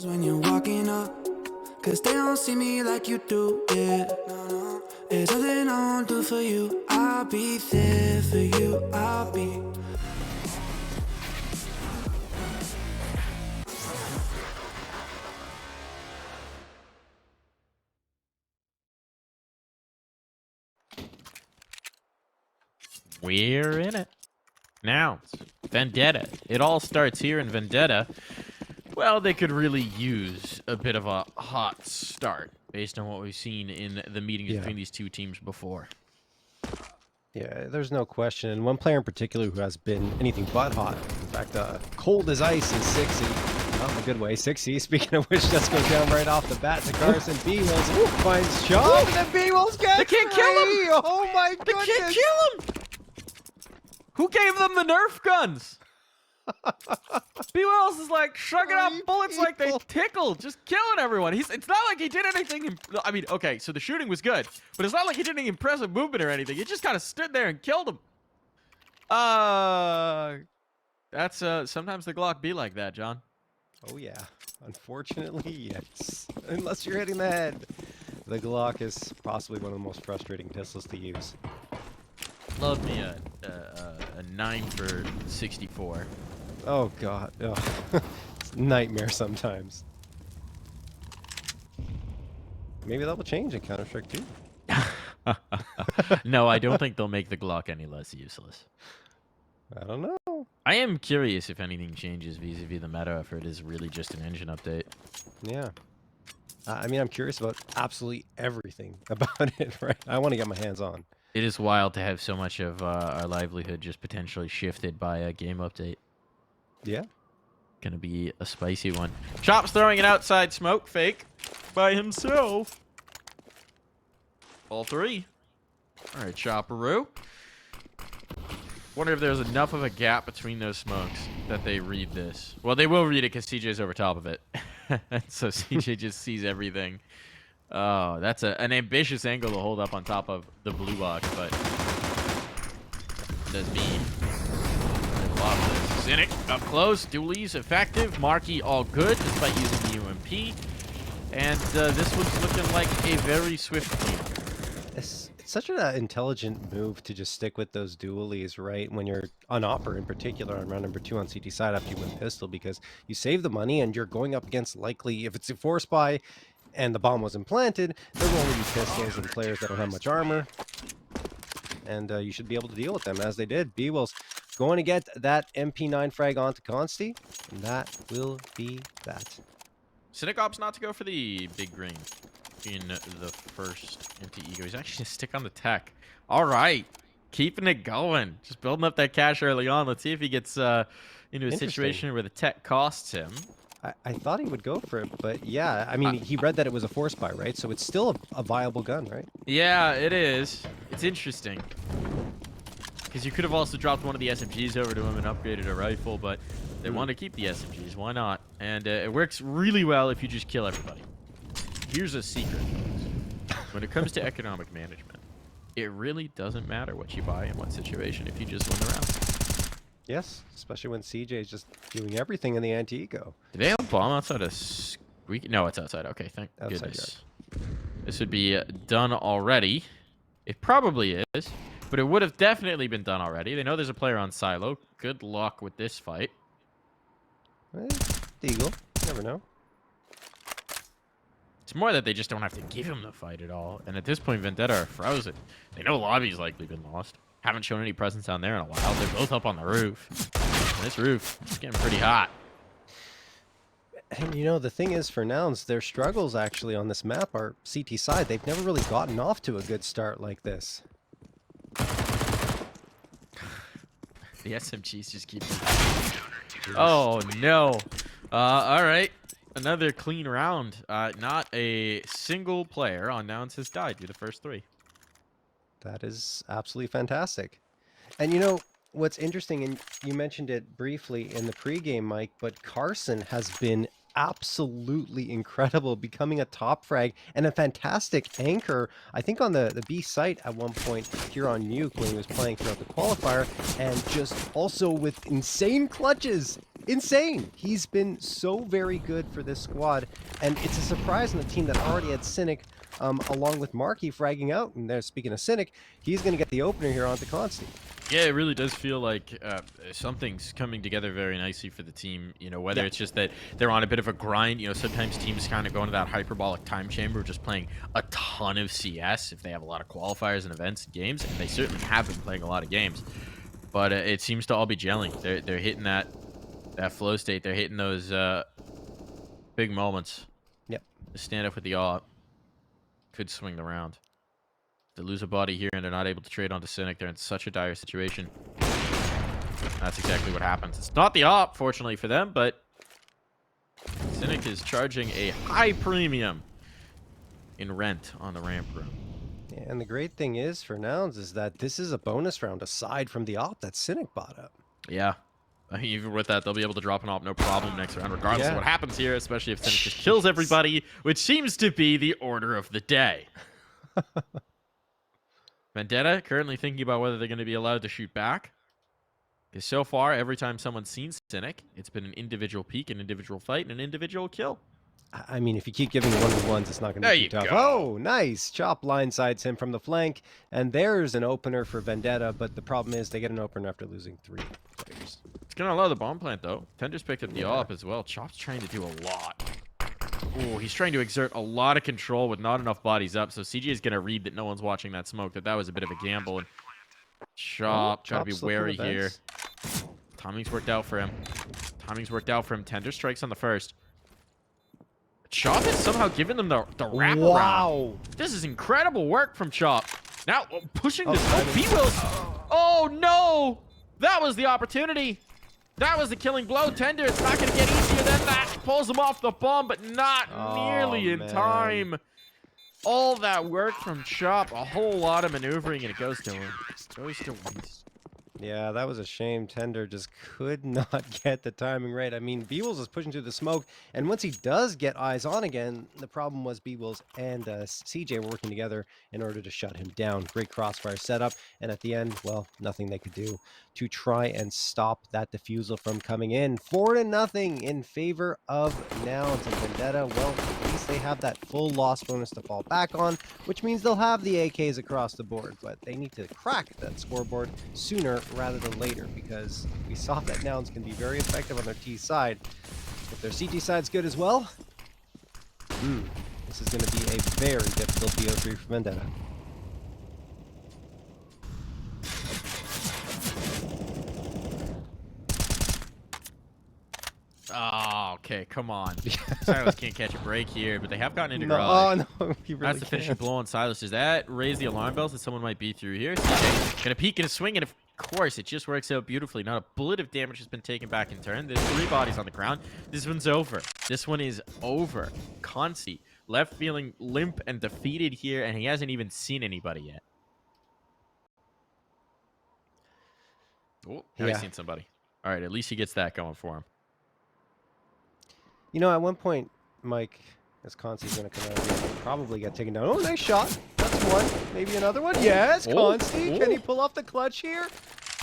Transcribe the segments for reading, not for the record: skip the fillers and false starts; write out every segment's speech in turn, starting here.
When you're walking up, cause they don't see me like you do, yeah. No, there's nothing I won't do for you. I'll be there for you, I'll be. We're in it. Nouns. Vendetta. It all starts here in Vendetta. Well, they could really use a bit of a hot start based on what we've seen in the meetings between these two teams before. Yeah, there's no question. And one player in particular who has been anything but hot. In fact, cold as ice is 60. Not in a good way. 60, speaking of which, just goes down right off the bat to Carson. bwills finds Chop, and then bwills gets They can't kill him! Oh my goodness! They can't kill him! Who gave them the Nerf guns? bwills is like shrugging up bullets like they tickle, just killing everyone. It's not like he did anything. I mean, okay, so the shooting was good, but it's not like he did any impressive movement or anything. He just kind of stood there and killed him. That's sometimes the Glock be like that, John. Oh yeah, unfortunately, yes. Unless you're hitting the head, the Glock is possibly one of the most frustrating pistols to use. Love me a 9 for 64. Oh god, oh. It's a nightmare sometimes. Maybe that will change in Counter-Strike 2. No, I don't think they'll make the Glock any less useless. I don't know. I am curious if anything changes vis-a-vis the meta, if it is really just an engine update. Yeah. I mean, I'm curious about absolutely everything about it, right? I want to get my hands on. It is wild to have so much of our livelihood just potentially shifted by a game update. Yeah. Gonna be a spicy one. Chop's throwing an outside smoke fake by himself. All three. All right, Chopperoo. Wonder if there's enough of a gap between those smokes that they read this. Well, they will read it because CJ's over top of it. So CJ just sees everything. Oh, that's an ambitious angle to hold up on top of the blue box, but does mean Cynic up close, dualies effective, Marky all good despite using the UMP, and this one's looking like a very swift cleanup. It's such an intelligent move to just stick with those dualies, right? When you're on Opera in particular on round number 2 on CT side after you win pistol, because you save the money and you're going up against likely, if it's a force buy and the bomb wasn't planted, there will only be pistols and players that don't have much armor. And you should be able to deal with them as they did. bwills going to get that MP9 frag onto consti, and that will be that. Cynic opts not to go for the big green in the first into ego. He's actually going to stick on the tech. All right. Keeping it going. Just building up that cash early on. Let's see if he gets into a situation where the tech costs him. I thought he would go for it, but yeah, I mean, he read that it was a force buy, right? So it's still a viable gun, right? Yeah, it is. It's interesting. Because you could have also dropped one of the SMGs over to him and upgraded a rifle, but they want to keep the SMGs. Why not? And it works really well if you just kill everybody. Here's a secret. When it comes to economic management, it really doesn't matter what you buy in what situation if you just win the round. Yes, especially when CJ is just doing everything in the anti-eco. Do they have a bomb outside a squeak? No, it's outside. Okay, thank goodness. This would be done already. It probably is, but it would have definitely been done already. They know there's a player on silo. Good luck with this fight. Deagle. Never know. It's more that they just don't have to give him the fight at all. And at this point, Vendetta are frozen. They know lobby's likely been lost. Haven't shown any presence down there in a while. They're both up on the roof. And this roof is getting pretty hot. And you know, the thing is for Nouns, their struggles actually on this map are CT side. They've never really gotten off to a good start like this. The SMGs just keep... Oh, no. All right. Another clean round. Not a single player on Nouns has died through the first 3. That is absolutely fantastic. And you know, what's interesting, and you mentioned it briefly in the pregame, Mike, but Carson has been absolutely incredible, becoming a top frag and a fantastic anchor, I think on the B site at one point here on Nuke when he was playing throughout the qualifier, and just also with insane clutches insane. He's been so very good for this squad, and it's a surprise on the team that already had Cynic, along with Marky fragging out. And there, speaking of Cynic, he's going to get the opener here onto consti. Yeah, it really does feel like something's coming together very nicely for the team. You know, whether it's just that they're on a bit of a grind. You know, sometimes teams kind of go into that hyperbolic time chamber of just playing a ton of CS if they have a lot of qualifiers and events and games, and they certainly have been playing a lot of games. But it seems to all be gelling. They're hitting that flow state. They're hitting those big moments. Yep. The stand up with the AWP could swing the round. They lose a body here and they're not able to trade onto Cynic. They're in such a dire situation. That's exactly what happens. It's not the AWP, fortunately for them, but Cynic is charging a high premium in rent on the ramp room. Yeah, and the great thing is for Nouns is that this is a bonus round aside from the AWP that Cynic bought up. Yeah. I mean, even with that, they'll be able to drop an AWP no problem next round, regardless of what happens here, especially if Cynic just kills everybody, which seems to be the order of the day. Vendetta currently thinking about whether they're going to be allowed to shoot back. Because so far, every time someone's seen Cynic, it's been an individual peek, an individual fight, and an individual kill. I mean, if you keep giving 1v1s, it's not going to be too tough. Oh, nice. Chop blindsides him from the flank. And there's an opener for Vendetta, but the problem is they get an opener after losing 3 players. It's going to allow the bomb plant, though. Tender's picked up the AWP as well. Chop's trying to do a lot. Oh, he's trying to exert a lot of control with not enough bodies up, so CG is going to read that no one's watching that smoke, that was a bit of a gamble. And Chop, trying to be wary here. Timing's worked out for him. Tender strikes on the first. Chop has somehow given them the wraparound. Wow. This is incredible work from Chop. Now, pushing this bwills. Oh, no. That was the opportunity. That was the killing blow. Tender, it's not going to get easier than that. Pulls him off the bomb, but not nearly in time. All that work from Chop, a whole lot of maneuvering, and it goes to him. Goes to waste. Yeah, that was a shame. Tender just could not get the timing right. I mean, bwills is pushing through the smoke, and once he does get eyes on again, the problem was bwills and CJ were working together in order to shut him down. Great crossfire setup, and at the end, well, nothing they could do to try and stop that defusal from coming in. 4-0 in favor of Nouns and Vendetta. Well, at least they have that full loss bonus to fall back on, which means they'll have the AKs across the board, but they need to crack that scoreboard sooner rather than later, because we saw that Nouns can be very effective on their T side. If their CT side's good as well, this is going to be a very difficult BO3 for Vendetta. Oh, okay, come on. Silas can't catch a break here, but they have gotten into garage. Oh, no, he really That's the finishing blow on Silas. Does that raise the alarm bells that someone might be through here? CJ gonna peek and a swing, and of course, it just works out beautifully. Not a bullet of damage has been taken back in turn. There's 3 bodies on the ground. This one's over. This one is over. Consti left feeling limp and defeated here, and he hasn't even seen anybody yet. Oh, now he's seen somebody. All right, at least he gets that going for him. You know, at one point, Mike, as Consti's going to come out here, probably get taken down. Oh, nice shot. That's one. Maybe another one. Yes, Consti. Can he pull off the clutch here?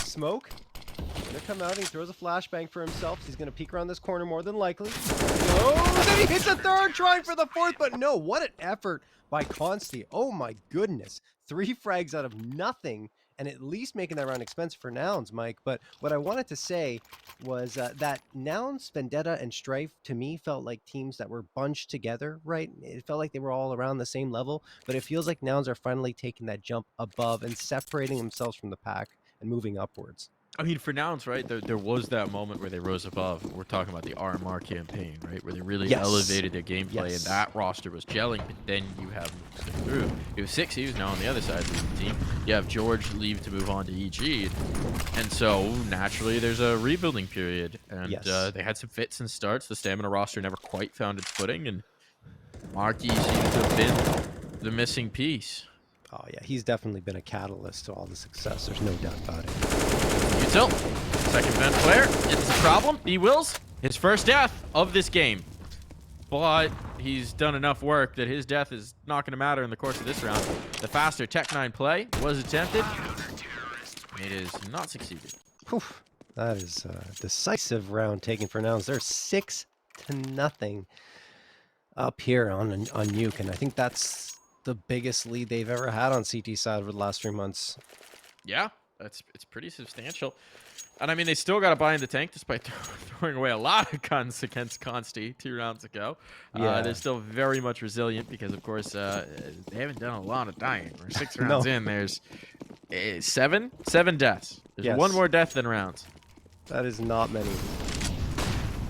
Smoke. Going to come out and he throws a flashbang for himself. He's going to peek around this corner more than likely. Oh, then he hits a third, trying for the fourth, but no. What an effort by Consti. Oh, my goodness. 3 frags out of nothing, and at least making that round expensive for Nouns, Mike. But what I wanted to say was that Nouns, Vendetta, and Strife, to me, felt like teams that were bunched together, right? It felt like they were all around the same level, but it feels like Nouns are finally taking that jump above and separating themselves from the pack and moving upwards. I mean, for Nouns, right, there was that moment where they rose above. We're talking about the RMR campaign, right, where they really elevated their gameplay, and that roster was gelling, but then you have moved through. You have 6 who's now on the other side of the team. You have George leave to move on to EG, and so naturally there's a rebuilding period, and they had some fits and starts. The stamina roster never quite found its footing, and Marky seems to have been the missing piece. Oh, yeah, he's definitely been a catalyst to all the success. There's no doubt about it. Util, second vent player. It's a problem. bwills, his first death of this game. But he's done enough work that his death is not going to matter in the course of this round. The faster Tech 9 play was attempted. It is not succeeded. Oof. That is a decisive round taken for Nouns. They're 6-0 up here on Nuke, and I think that's the biggest lead they've ever had on CT side over the last 3 months. Yeah, it's pretty substantial. And I mean, they still got to buy in the tank despite throwing away a lot of guns against Consti 2 rounds ago. Yeah. They're still very much resilient because, of course, they haven't done a lot of dying. We're 6 rounds No. in. There's 7 deaths. There's Yes. one more death than rounds. That is not many.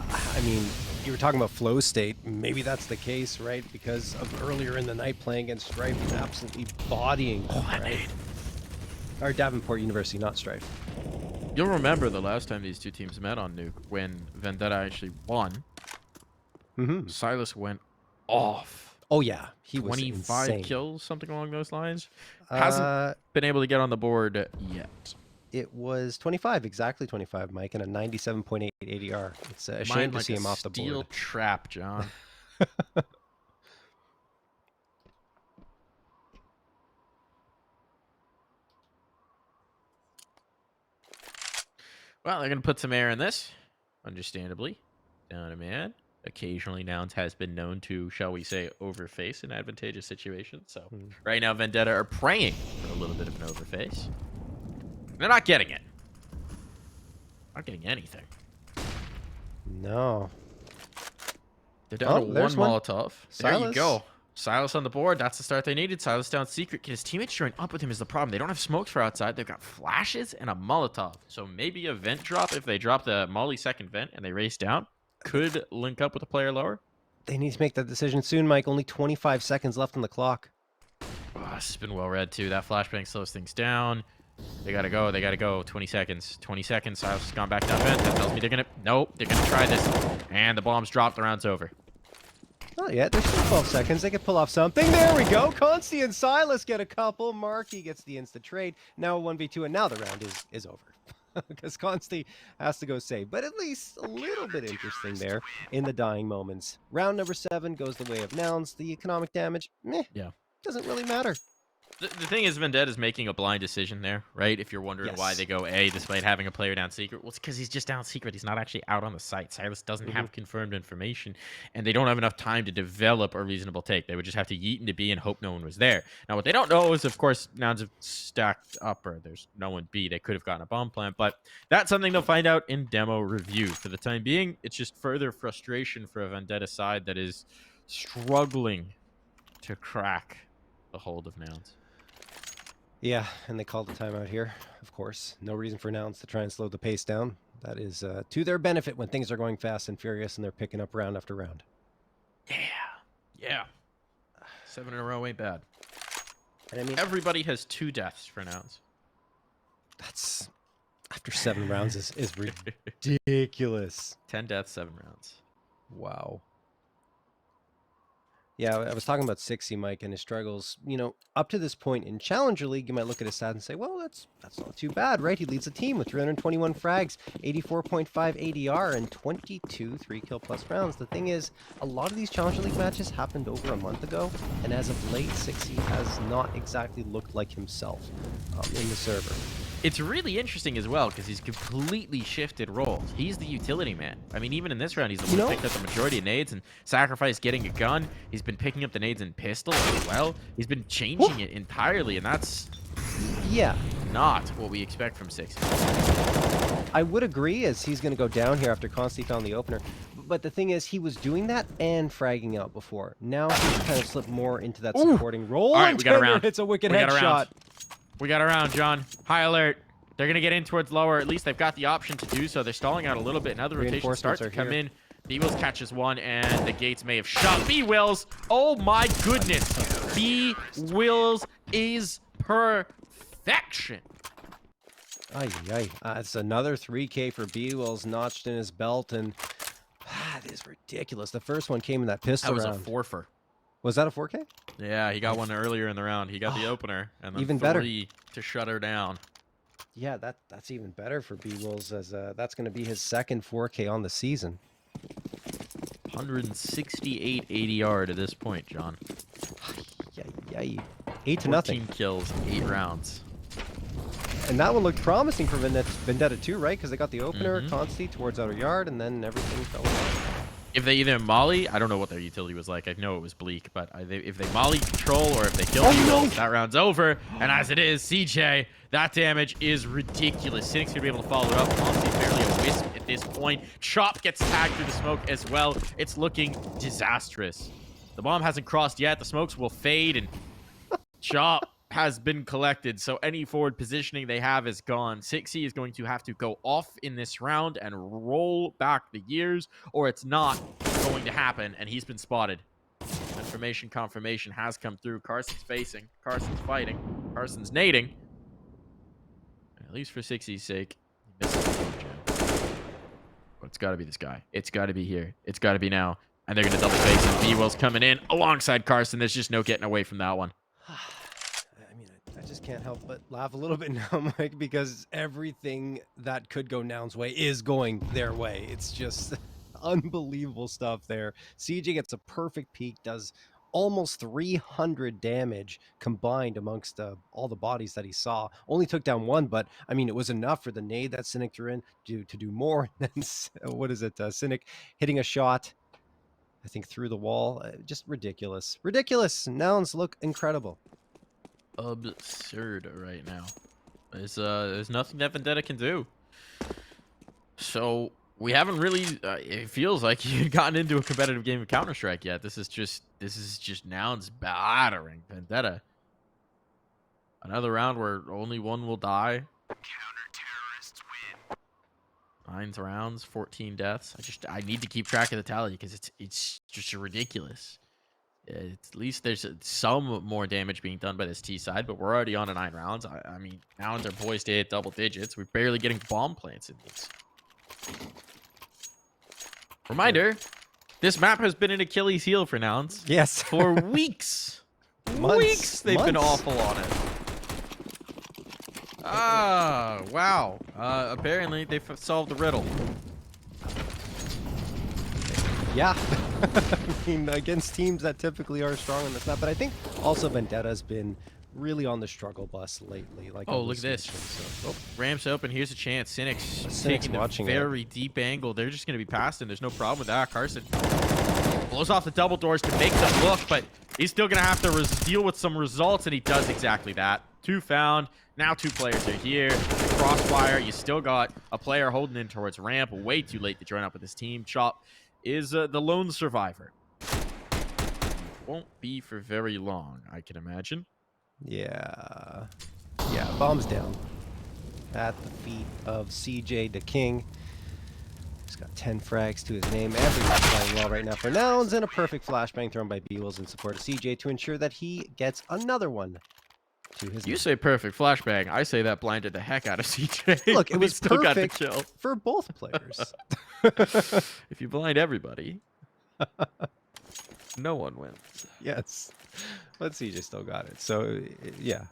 I mean, you were talking about flow state. Maybe that's the case, right? Because of earlier in the night playing against Strife and absolutely bodying them, right? Or Davenport University, not Strife. You'll remember the last time these two teams met on Nuke when Vendetta actually won. Mm-hmm. Silas went off. Oh, yeah. He was 25 insane. kills, something along those lines. Hasn't been able to get on the board yet. It was 25, exactly 25, Mike, and a 97.8 ADR. It's a shame to see him off the board. Steel trap, John. Well, they're going to put some air in this, understandably. Down a man. Occasionally, Nouns has been known to, shall we say, overface in advantageous situations. So right now, Vendetta are praying for a little bit of an overface. They're not getting it. Not getting anything. No. They're down to one there's one. Molotov. There you Silas. go. Silas on the board. That's the start they needed. Silas down secret. His teammates join up with him is the problem. They don't have smokes for outside. They've got flashes and a Molotov. So maybe a vent drop if they drop the molly second vent and they race down. Could link up with a player lower. They need to make that decision soon, Mike. Only 25 seconds left on the clock. Oh, this has been well read, too. That flashbang slows things down. They gotta go. They gotta go. 20 seconds. 20 seconds. Silas has gone back down vent. That tells me they're gonna... Nope. They're gonna try this. And the bomb's dropped. The round's over. Not yet. There's still 12 seconds. They could pull off something. There we go. Consti and Silas get a couple. Marky gets the insta trade. Now a 1v2, and now the round is over. Because Consti has to go save. But at least a little bit interesting there in the dying moments. Round number 7 goes the way of Nouns. The economic damage, meh. Yeah. Doesn't really matter. The thing is, Vendetta is making a blind decision there, right? If you're wondering why they go A despite having a player down secret, well, it's because he's just down secret. He's not actually out on the site. Silas doesn't have confirmed information, and they don't have enough time to develop a reasonable take. They would just have to yeet into B and hope no one was there. Now, what they don't know is, of course, Nouns have stacked up, or there's no one B. They could have gotten a bomb plant, but that's something they'll find out in demo review. For the time being, it's just further frustration for a Vendetta side that is struggling to crack the hold of Nouns. Yeah, and they called a timeout here, of course. No reason for Nouns to try and slow the pace down. That is to their benefit when things are going fast and furious and they're picking up round after round. Yeah. 7 in a row ain't bad. And I mean, Everybody has 2 deaths for Nouns. that's after 7 rounds is ridiculous. 10 deaths, 7 rounds. Wow. Yeah, I was talking about 60, Mike, and his struggles. You know, up to this point in Challenger League, you might look at his stats and say, well, that's not too bad, right? He leads the team with 321 frags, 84.5 ADR, and 22 3-kill plus rounds. The thing is, a lot of these Challenger League matches happened over a month ago, and as of late, 60 has not exactly looked like himself in the server. It's really interesting as well because he's completely shifted roles. He's the utility man. I mean, even in this round, he's the one who picked up the majority of nades and sacrificed getting a gun. He's been picking up the nades and pistol as well. He's been changing it entirely, and that's not what we expect from 60. I would agree, as he's going to go down here after Consti found the opener. But the thing is, he was doing that and fragging out before. Now he's kind of slipped more into that supporting role. All right, we got a round. It's a wicked headshot. We got a round, John. High alert. They're going to get in towards lower. At least they've got the option to do so. They're stalling out a little bit. Now the rotation starts to come in. bwills catches one, and the gates may have shot. bwills. Oh, my goodness. bwills is perfection. It's another 3K for bwills notched in his belt, and that is ridiculous. The first one came in that pistol round. That was a forfer. Was that a 4K? Yeah, he got one earlier in the round. He got the opener, and then even better. 3 to shut her down. Yeah, that's even better for bwills, as that's going to be his second 4K on the season. 168 ADR to this point, John. 8-0. 14 kills, 8 rounds. And that one looked promising for Vendetta too, right? Because they got the opener, consti towards outer yard, and then everything fell apart. If they either molly, I don't know what their utility was like. I know it was bleak, but if they molly control or if they kill people, that round's over. And as it is, CJ, that damage is ridiculous. Cynic's gonna be able to follow it up. Consti barely a wisp at this point. Chop gets tagged through the smoke as well. It's looking disastrous. The bomb hasn't crossed yet. The smokes will fade, and Chop has been collected, so any forward positioning they have is gone. 6E is going to have to go off in this round and roll back the years, or it's not going to happen, and he's been spotted. Information confirmation has come through. Carson's facing. Carson's fighting. Carson's nading. At least for 6E's sake. He misses the jam. But it's got to be this guy. It's got to be here. It's got to be now. And they're going to double face him. bwills coming in alongside Carson. There's just no getting away from that one. I just can't help but laugh a little bit now, Mike, because everything that could go Nouns' way is going their way. It's just unbelievable stuff there. CJ gets a perfect peek, does almost 300 damage combined amongst all the bodies that he saw. Only took down one, but I mean, it was enough for the nade that Cynic threw in to do more than, what is it, Cynic hitting a shot, I think, through the wall. Just ridiculous. Ridiculous. Nouns look incredible. Absurd right now. There's nothing that Vendetta can do. So we haven't really it feels like you've gotten into a competitive game of Counter-Strike yet. This is just Nouns battering Vendetta. Another round where only one will die. Counter-terrorists win. 9 rounds, 14 deaths. I need to keep track of the tally because it's just ridiculous. At least there's some more damage being done by this T side, but we're already on to 9 rounds. I mean, Nouns are poised to hit double digits. We're barely getting bomb plants in these. Reminder, this map has been an Achilles heel for Nouns. Yes. For weeks. Weeks they've been awful on it. Ah, wow. Apparently they've solved the riddle. Yeah. I mean, against teams that typically are strong on this map, but I think also Vendetta's been really on the struggle bus lately. Like, oh, look at this. So, Ramps open. Here's a chance. Cynic's taking a watching very deep angle. They're just going to be past him. There's no problem with that. Carson blows off the double doors to make them look, but he's still going to have to deal with some results, and he does exactly that. 2 found. Now 2 players are here. Crossfire. You still got a player holding in towards ramp. Way too late to join up with his team. Chop is the lone survivor. Won't be for very long, I can imagine. Yeah. Yeah, bombs down. At the feet of CJ the King. He's got 10 frags to his name. Everyone's playing well right now for Nouns, and a perfect flashbang thrown by bwills in support of CJ to ensure that he gets another one to his You name. say perfect flashbang. I say that blinded the heck out of CJ. Look, it was still got the perfect kill. for both players. If you blind everybody, no one wins. Yes. But CJ still got it. So, yeah.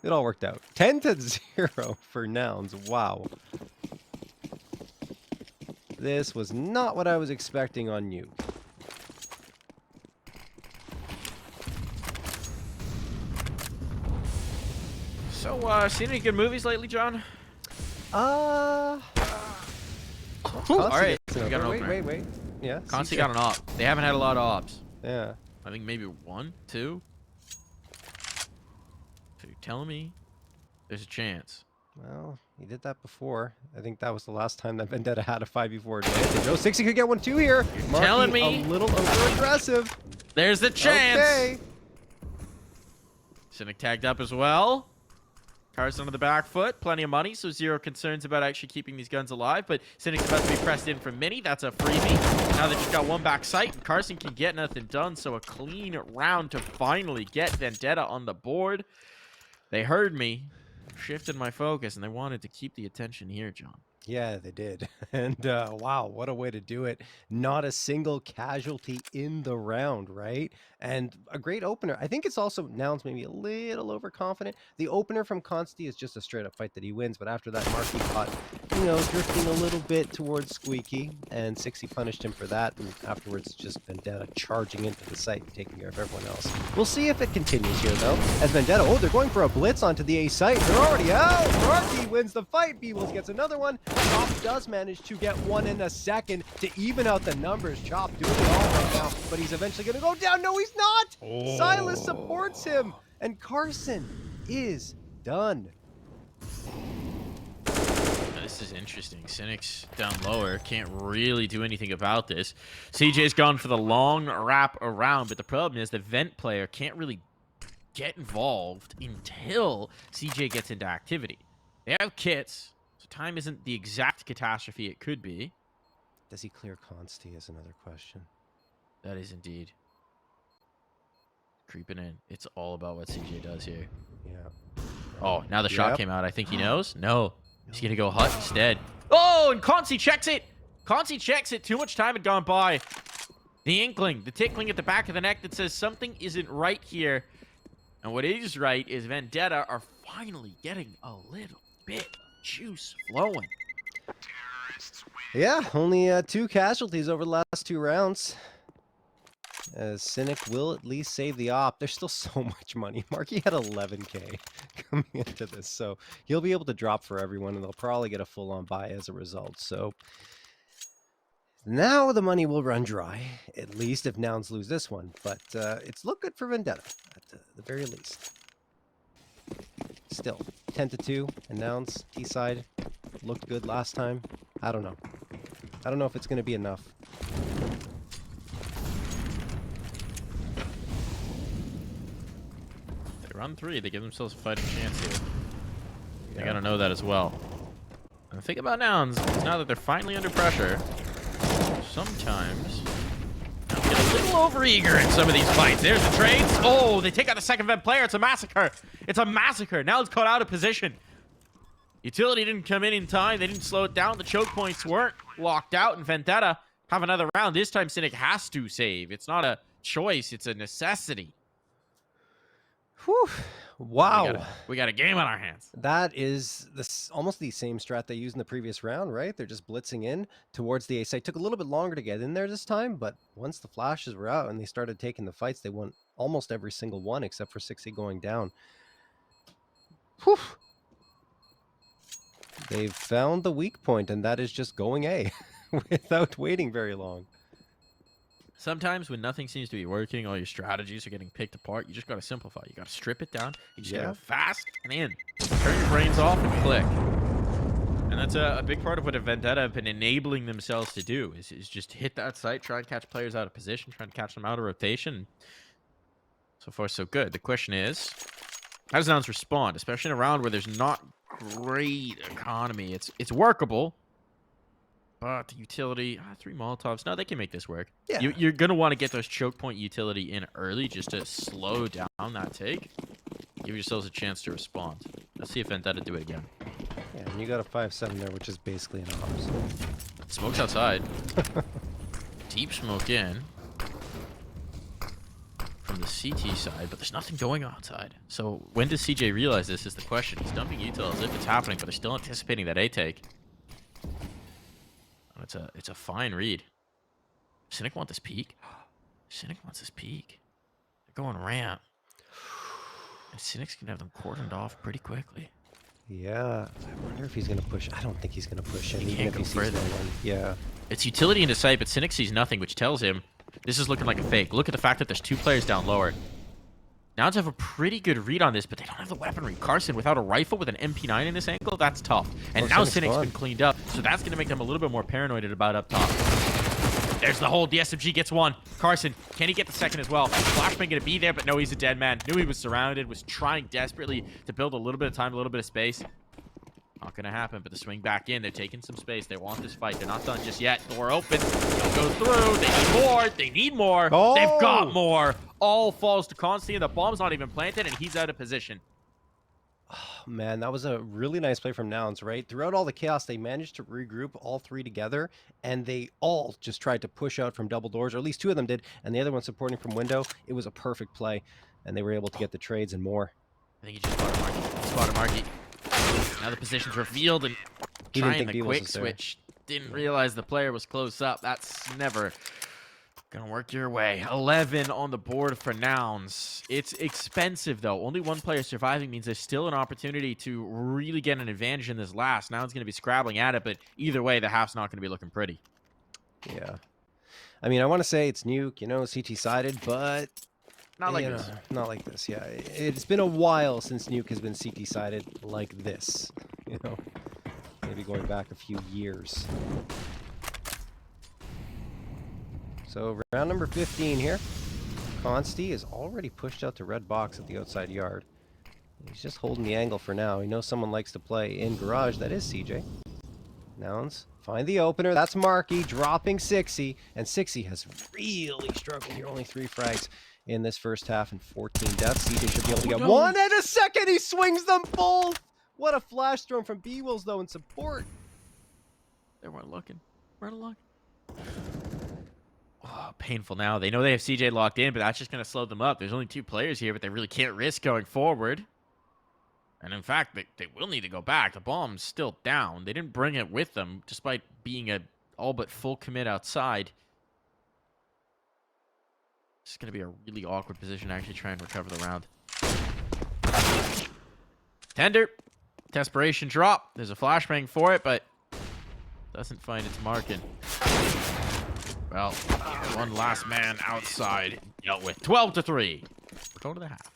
It all worked out. 10-0 for Nouns. Wow. This was not what I was expecting on Nuke. So, seen any good movies lately, John? All right. We got an wait, opener. wait. Yeah. Consti CJ. got an op. They haven't had a lot of ops. Yeah. I think maybe 1, 2. So you're telling me there's a chance. Well, he did that before. I think that was the last time that Vendetta had a 5v4 advantage. Oh, 6 could get 1 too here. You're telling me a little over-aggressive. There's the chance. Okay. Cynic tagged up as well. Carson on the back foot. Plenty of money, so 0 concerns about actually keeping these guns alive. But Cynic's about to be pressed in from Mini. That's a freebie. Now they just got 1 back sight, and Carson can get nothing done. So a clean round to finally get Vendetta on the board. They heard me. Shifted my focus, and they wanted to keep the attention here, John. Yeah, they did. And wow, what a way to do it. Not a single casualty in the round, right? And a great opener. I think it's also Nouns maybe a little overconfident. The opener from Consti is just a straight up fight that he wins, but after that, Marky caught, drifting a little bit towards Squeaky, and 60 punished him for that. And afterwards, it's just Vendetta charging into the site and taking care of everyone else. We'll see if it continues here, though. As Vendetta, they're going for a blitz onto the A site. They're already out. Marky wins the fight. bwills gets another one. Chop does manage to get one in a second to even out the numbers. Chop doing it all right now, but he's eventually going to go down. No, he's not. Oh. Silas supports him, and Carson is done. This is interesting. Cynic's down lower. Can't really do anything about this. CJ's gone for the long wrap around, but the problem is the vent player can't really get involved until CJ gets into activity. They have kits, so time isn't the exact catastrophe it could be. Does he clear Consti is another question. That is indeed. Creeping in. It's all about what CJ does here. Yeah. Oh, now the shot came out. I think he knows. No. He's going to go Hut instead. Oh, and Consti checks it. Consti checks it. Too much time had gone by. The inkling, the tickling at the back of the neck that says something isn't right here. And what is right is Vendetta are finally getting a little bit of juice flowing. Yeah, only 2 casualties over the last 2 rounds. As Cynic will at least save the op. There's still so much money. Marky had 11K coming into this, so he'll be able to drop for everyone, and they'll probably get a full-on buy as a result. So now the money will run dry, at least if Nouns lose this one. But it's looked good for Vendetta, at the very least. Still, 10-2, and Nouns, T-side, looked good last time. I don't know. I don't know if it's going to be enough. Round 3, they give themselves a fighting chance here. Yeah. They gotta know that as well. And the thing about Nouns is now that they're finally under pressure, sometimes they get a little overeager in some of these fights. There's the trades. Oh, they take out the second vent player. It's a massacre. It's a massacre. Now it's caught out of position. Utility didn't come in time. They didn't slow it down. The choke points weren't locked out, and Vendetta have another round. This time Cynic has to save. It's not a choice. It's a necessity. Whew. Wow. We got a game on our hands. That is almost the same strat they used in the previous round, right? They're just blitzing in towards the A site. Took a little bit longer to get in there this time, but once the flashes were out and they started taking the fights, they won almost every single one except for 60 going down. Whew. They've found the weak point, and that is just going A without waiting very long. Sometimes when nothing seems to be working, all your strategies are getting picked apart, you just got to simplify. You got to strip it down. You just got to go fast and in. Turn your brains off and click. And that's a big part of what a Vendetta have been enabling themselves to do, is just hit that site, try and catch players out of position, try and catch them out of rotation. So far, so good. The question is, how does Nouns respond, especially in a round where there's not great economy? It's workable. But the utility, 3 Molotovs. No, they can make this work. Yeah. You're going to want to get those choke point utility in early just to slow down that take. Give yourselves a chance to respond. Let's see if Vendetta do it again. Yeah, and you got a 5-7 there, which is basically an op. So. Smoke's outside. Deep smoke in. From the CT side, but there's nothing going outside. So when does CJ realize this is the question? He's dumping util as if it's happening, but they're still anticipating that A take. It's a fine read. Cynic want this peak. Cynic wants this peak. They're going ramp. And Cynic's gonna have them cordoned off pretty quickly. Yeah, I wonder if he's gonna push. I don't think he's gonna push in, even if he sees no one. Yeah. It's utility into sight, but Cynic sees nothing, which tells him this is looking like a fake. Look at the fact that there's 2 players down lower. Nouns have a pretty good read on this, but they don't have the weaponry. Carson, without a rifle with an MP9 in this angle, that's tough. And now Cynic's been cleaned up, so that's going to make them a little bit more paranoid about up top. There's the hold. The SMG gets 1. Carson, can he get the second as well? Flashbang going to be there, but no, he's a dead man. Knew he was surrounded, was trying desperately to build a little bit of time, a little bit of space. Not going to happen, but the swing back in. They're taking some space. They want this fight. They're not done just yet. Door open. They'll go through. They need more. They need more. Oh. They've got more. All falls to Consti, and the bomb's not even planted, and he's out of position. Oh, man, that was a really nice play from Nouns, right? Throughout all the chaos, they managed to regroup all three together, and they all just tried to push out from double doors, or at least two of them did, and the other one supporting from window. It was a perfect play, and they were able to get the trades and more. I think he just spotted Marky. He spotted Marky. Now the position's revealed and He didn't trying think the bwills quick was there. switch. Didn't realize the player was close up. That's never gonna work your way. 11 on the board for Nouns. It's expensive though. Only one player surviving means there's still an opportunity to really get an advantage in this last. Nouns gonna be scrabbling at it, but either way, the half's not gonna be looking pretty. Yeah. I mean, I want to say it's Nuke, you know, CT sided, but Not like this. not like this. Yeah, it's been a while since Nuke has been CT sided like this. You know, maybe going back a few years. So round number 15 here. Consti is already pushed out to red box at the outside yard. He's just holding the angle for now. He knows someone likes to play in garage. That is CJ. Nouns, find the opener. That's Marky dropping Sixy. And Sixy has really struggled here. Only 3 frags in this first half and 14 deaths. CJ should be able to get one and a second. He swings them both. What a flash thrown from bwills though in support. They weren't looking. Weren't looking. Oh, painful now. They know they have CJ locked in, but that's just going to slow them up. There's only 2 players here, but they really can't risk going forward. And in fact, they will need to go back. The bomb's still down. They didn't bring it with them, despite being a all but full commit outside. It's going to be a really awkward position to actually try and recover the round. Tender. Desperation drop. There's a flashbang for it, but doesn't find its marking. Well, one last man outside dealt with. 12-3. We're going to the half.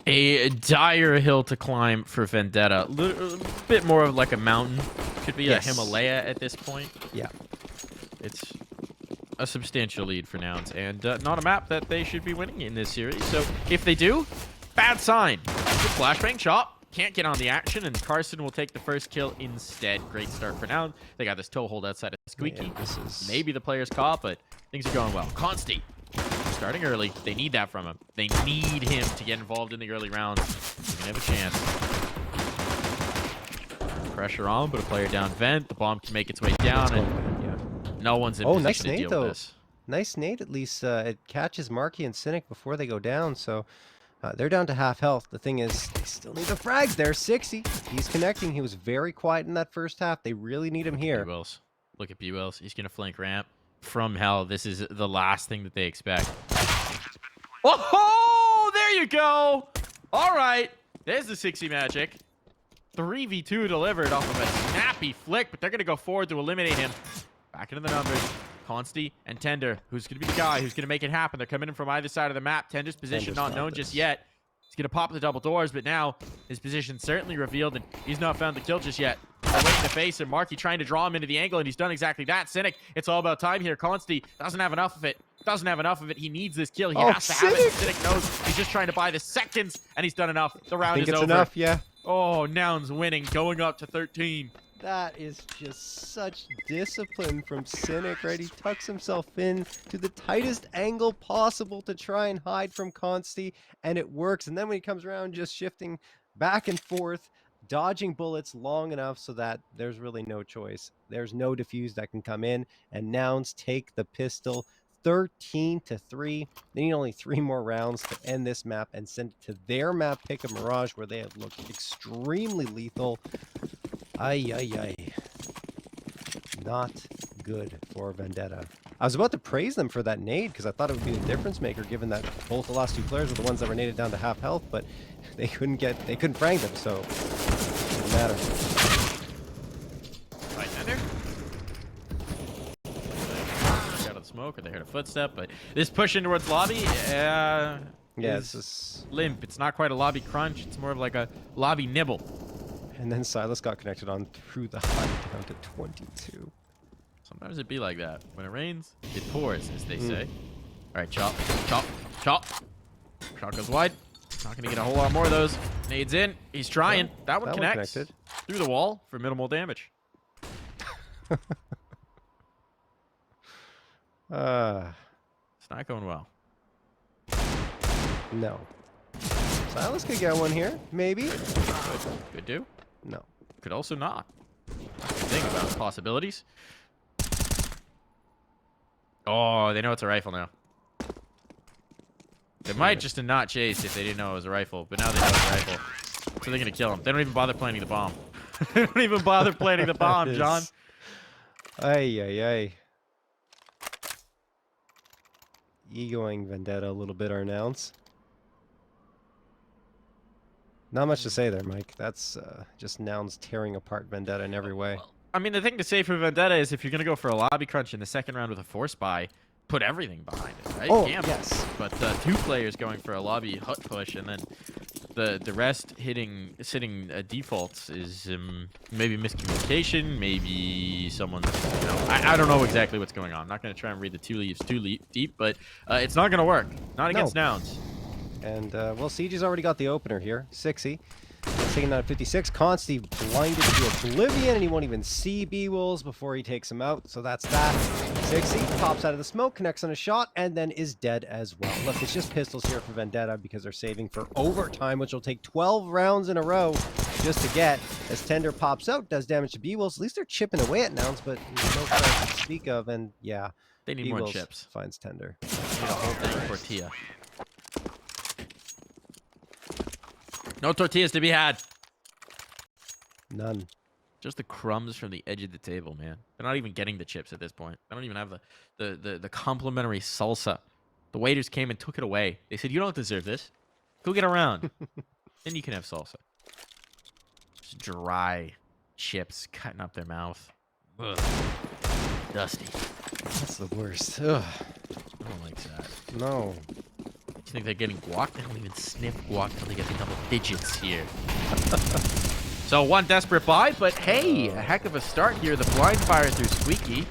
A dire hill to climb for Vendetta. A bit more of like a mountain. Could be Yes. a Himalaya at this point. Yeah. It's a substantial lead for Nouns, and not a map that they should be winning in this series. So if they do, bad sign. Good flashbang chop. Can't get on the action, and Carson will take the first kill instead. Great start for Nouns. They got this toe hold outside of Squeaky. Man, this is... Maybe the player's caught, but things are going well. Consti. Starting early. They need that from him. They need him to get involved in the early rounds. He's going to have a chance. Pressure on, but a player down vent. The bomb can make its way down, and no one's in position nice to nade, deal though. with this. Nice nade, at least. It catches Marky and Cynic before they go down, so they're down to half health. The thing is, they still need the frags. There's 60. He's connecting. He was very quiet in that first half. They really need him here. bwills. Look at bwills. He's going to flank ramp. From hell, this is the last thing that they expect. Oh, there you go. All right. There's the 60 magic. 3v2 delivered off of a snappy flick, but they're going to go forward to eliminate him. Back into the numbers. Consti and Tender, who's going to be the guy who's going to make it happen. They're coming in from either side of the map. Tender's position not known just yet. He's going to pop the double doors, but now his position certainly revealed, and he's not found the kill just yet. They're waiting to face him. Marky trying to draw him into the angle, and he's done exactly that. Cynic, it's all about time here. Consti doesn't have enough of it. Doesn't have enough of it. He needs this kill. He has to have it. Cynic knows he's just trying to buy the seconds, and he's done enough. The round is over. I think it's enough, yeah. Oh, Nouns winning, going up to 13. That is just such discipline from Cynic, right? He tucks himself in to the tightest angle possible to try and hide from Consti, and it works. And then when he comes around, just shifting back and forth, dodging bullets long enough so that there's really no choice. There's no defuse that can come in, and Nouns take the pistol 13-3. They need only 3 more rounds to end this map and send it to their map pick of Mirage, where they have looked extremely lethal. Ay, ay, ay. Not good for Vendetta. I was about to praise them for that nade because I thought it would be the difference maker, given that both the last 2 players were the ones that were naded down to half health, but they couldn't frag them, so it didn't matter. Right, Tender. Out of the smoke, or they heard a footstep, but this push in towards lobby, Yeah, it's just... limp. It's not quite a lobby crunch. It's more of like a lobby nibble. And then Silas got connected on through the high down to 22. Sometimes it be like that. When it rains, it pours, as they say. All right, chop, chop, chop. Shot goes wide. Not going to get a whole lot more of those. Nades in. He's trying. Well, that one connects through the wall for minimal damage. It's not going well. No. Silas could get one here, maybe. Could do. No. Could also not. Think about possibilities. Oh, they know it's a rifle now. They might just have not chased if they didn't know it was a rifle, but now they know it's a rifle. So they're going to kill him. They don't even bother planting the bomb. They don't even bother planting the bomb, John. Ay, ay, ay. Egoing Vendetta a little bit, our Nouns. Not much to say there, Mike. That's just Nouns tearing apart Vendetta in every way. I mean, the thing to say for Vendetta is if you're going to go for a lobby crunch in the second round with a force buy, put everything behind it, right? Oh, Gamble. yes. But 2 players going for a lobby hut push and then the rest sitting defaults is maybe miscommunication, maybe someone's, you know, I don't know exactly what's going on. I'm not going to try and read the tea leaves too deep, but it's not going to work. Not against Nouns. And, well, CG's already got the opener here. 60. Taking down at 56. Consti blinded to oblivion, and he won't even see bwills before he takes him out. So that's that. 60 pops out of the smoke, connects on a shot, and then is dead as well. Look, it's just pistols here for Vendetta because they're saving for overtime, which will take 12 rounds in a row just to get. As Tender pops out, does damage to bwills. At least they're chipping away at Nouns, but no friends to speak of. And yeah, They need more chips. Finds Tender. They need a whole thing of tortilla. No tortillas to be had. None. Just the crumbs from the edge of the table, man. They're not even getting the chips at this point. They don't even have the complimentary salsa. The waiters came and took it away. They said, "You don't deserve this. Go get around. Then you can have salsa." Just dry chips cutting up their mouth. Ugh. Dusty. That's the worst. Ugh. I don't like that. No. Do you You think they're getting guac? They don't even sniff guac until they get the double digits here. So one desperate buy, but hey, a heck of a start here. The blind fire through Squeaky.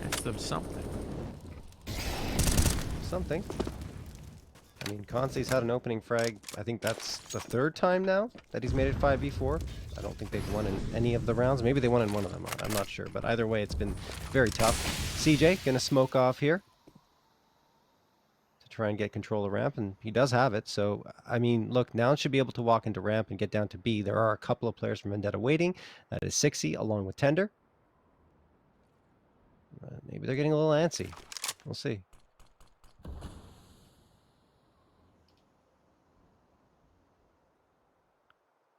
That's them something. Something. I mean, Consti's had an opening frag. I think that's the 3rd time now that he's made it 5v4. I don't think they've won in any of the rounds. Maybe they won in one of them. I'm not sure. But either way, it's been very tough. CJ going to smoke off here to try and get control of ramp. And he does have it. So, I mean, look, Nouns should be able to walk into ramp and get down to B. There are a couple of players from Vendetta waiting. That is Sixy along with Tender. Maybe they're getting a little antsy. We'll see.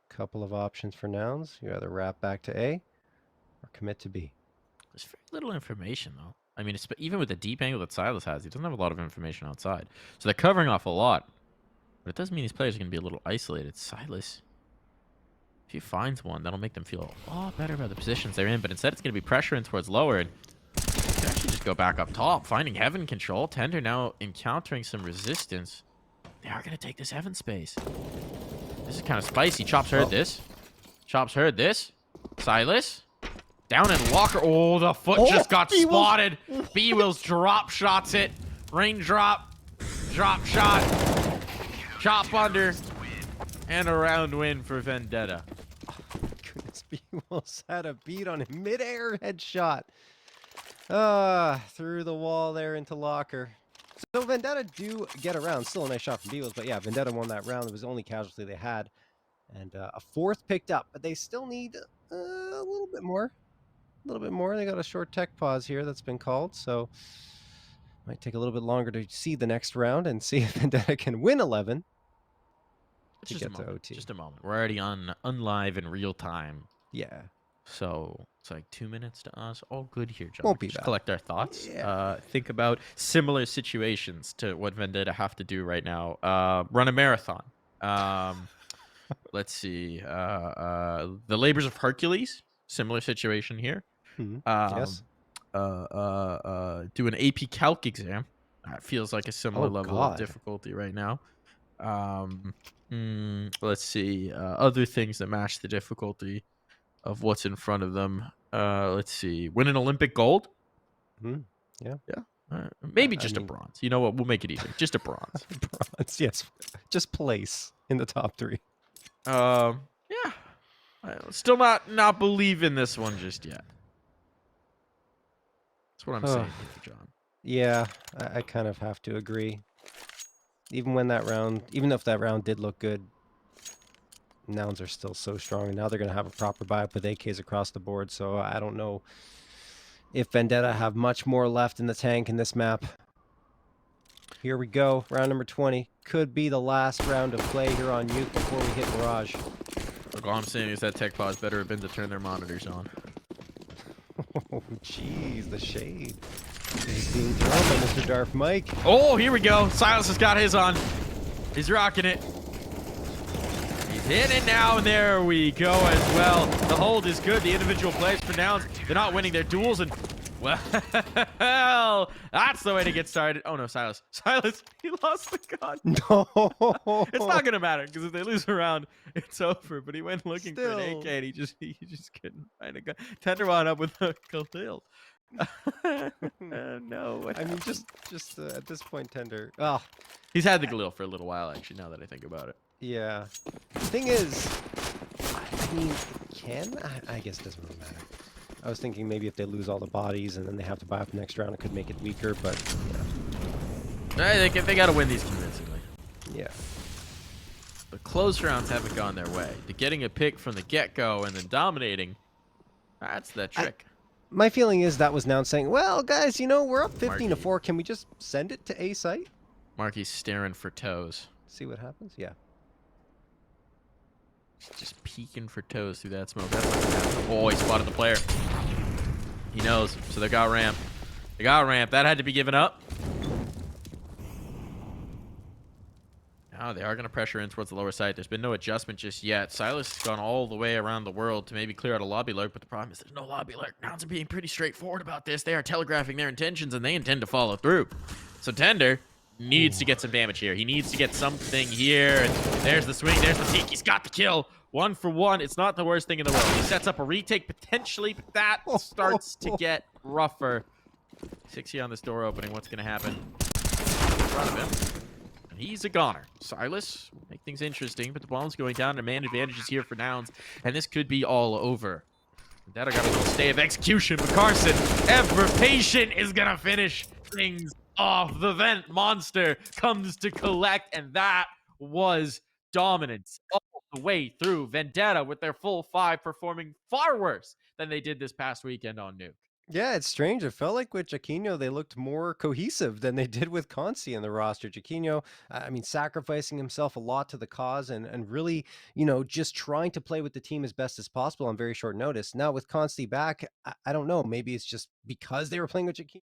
Couple of options for Nouns. You either wrap back to A or commit to B. There's very little information, though. I mean, it's, even with the deep angle that Silas has, he doesn't have a lot of information outside. So they're covering off a lot. But it doesn't mean these players are going to be a little isolated. Silas, if he finds one, that'll make them feel a lot better about the positions they're in. But instead, it's going to be pressure in towards lower. And they can actually just go back up top, finding heaven control. Tender now encountering some resistance. They are going to take this heaven space. This is kind of spicy. Chops heard this. Chops heard this. Silas. Down in locker. Oh, the foot just got spotted. bwills drop shots it. Raindrop. Drop shot. Chop under. And a round win for Vendetta. Oh, my goodness. bwills had a beat on him. Mid-air headshot. Through the wall there into locker. So Vendetta do get around. Still a nice shot from bwills, but yeah, Vendetta won that round. It was the only casualty they had. And a 4th picked up, but they still need a little bit more. A little bit more. They got a short tech pause here that's been called, so might take a little bit longer to see the next round and see if Vendetta can win 11 to get to OT. Just a moment. We're already on unlive in real time. Yeah. So it's like 2 minutes to us. All good here, John. Won't be just bad. collect our thoughts. Yeah. Think about similar situations to what Vendetta have to do right now. Run a marathon. Let's see. The Labors of Hercules. Similar situation here. Yes. Do an AP Calc exam. That feels like a similar level of difficulty right now. Let's see. Other things that match the difficulty of what's in front of them. Let's see. Win an Olympic gold? Yeah. Maybe just a bronze. You know what? We'll make it easy. Just a bronze. Bronze, yes. Just place in the top 3. Yeah. Still not believing this one just yet. That's what I'm saying here, John. Yeah, I kind of have to agree. Even if that round did look good, Nouns are still so strong, and now they're going to have a proper buy-up with AKs across the board, so I don't know if Vendetta have much more left in the tank in this map. Here we go, round number 20. Could be the last round of play here on Nuke before we hit Mirage. Look, all I'm saying is that tech pause better have been to turn their monitors on. Oh, jeez, the shade is being thrown by Mr. Darth Mike. Oh, here we go. Silas has got his on. He's rocking it. He's in it now, and there we go as well. The hold is good. The individual plays for Nouns. They're not winning their duels, and well, that's the way to get started. Oh no, Silas, he lost the gun. No, it's not gonna matter because if they lose a round, it's over. But he went looking for an AK, and he just couldn't find a gun. Tender wound up with a Khalil. No, I mean, just at this point, Tender. Oh, he's had the Khalil for a little while, actually. Now that I think about it. Yeah. The thing is, I mean, I guess it doesn't really matter. I was thinking maybe if they lose all the bodies and then they have to buy up the next round, it could make it weaker, but yeah. They got to win these convincingly. Yeah. The close rounds haven't gone their way. To getting a pick from the get-go and then dominating, that's the trick. My feeling is that was Nouns saying, well, guys, you know, we're up 15-4. Can we just send it to A site? Marky's staring for toes. See what happens? Yeah. Just peeking for toes through that smoke. That's not gonna happen. Oh, he spotted the player. He knows. So they got ramp. That had to be given up. Now they are going to pressure in towards the lower side. There's been no adjustment just yet. Silas has gone all the way around the world to maybe clear out a lobby lurk, but the problem is there's no lobby lurk. Nouns are being pretty straightforward about this. They are telegraphing their intentions, and they intend to follow through. So Tender, needs to get some damage here. He needs to get something here. And there's the swing. There's the peek. He's got the kill. 1 for 1. It's not the worst thing in the world. He sets up a retake potentially, but that starts to get rougher. 60 on this door opening. What's going to happen? In front of him. And he's a goner. Silas will make things interesting, but the bomb's going down. And man advantage is here for Nouns. And this could be all over. Vendetta got a little stay of execution, but Carson, ever patient, is going to finish things off. The vent monster comes to collect, and that was dominance all the way through. Vendetta with their full 5 performing far worse than they did this past weekend on Nuke. Yeah, it's strange. It felt like with Jaquinho, they looked more cohesive than they did with Consti in the roster. Jaquinho, I mean, sacrificing himself a lot to the cause and really, just trying to play with the team as best as possible on very short notice. Now with Consti back, I don't know. Maybe it's just because they were playing with Jaquinho.